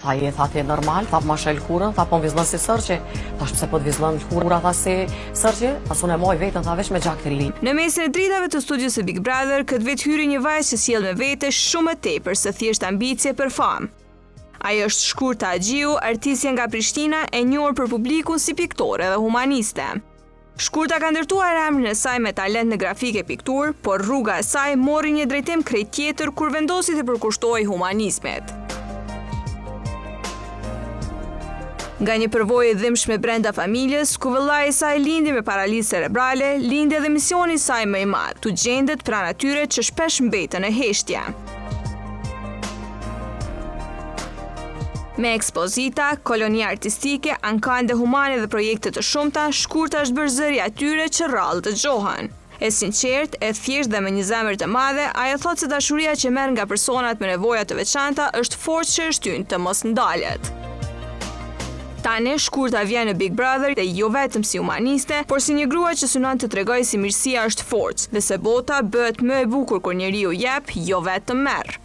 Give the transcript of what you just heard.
Tha ti normal, tha ma shel kurën, tha po vizlon si sërqe. Thash pse po vizlon kura, tha si sërqe, asun e moj vetën, tha vesh me gjak të ri. Në mesin e dritave të studios së Big Brother, këtë vetë hyri një vajzë që sjell me vete shumë e tepër se thjesht ambicie për famë. Ajo është Shkurta Agjiu, artistja nga Prishtina e njohur për publikun si piktore dhe humaniste. Shkurta ka ndërtuar emrin e saj me talent në grafike pikturë, por rruga e saj mori një drejtim krejt tjetër kur vendosi të përkushtohej humanizmit. Nga një përvojë e dhimbshme brenda familjes, ku vëllai i saj lindi me paralizë cerebrale, lindi edhe misioni i saj më i madh, tu gjendet pranë atyre që shpesh mbeten në heshtje. Me ekspozita, kolonia artistike, ankande humane dhe projekte të shumta, Shkurta është bërë zëri atyre që rrallë dëgjohen. E sinqert, e thjesht dhe me një zemër të madhe, ajo thotë se dashuria që merr nga personat me nevoja të veçanta është forcë që e shtyn të mos ndalet. Tani, Shkurta vjen në Big Brother dhe jo vetëm si humaniste, por si një grua që synon të tregojë si mirësia është forcë dhe se bota bëhet më e bukur kur njeriu jep, jo vetëm merr.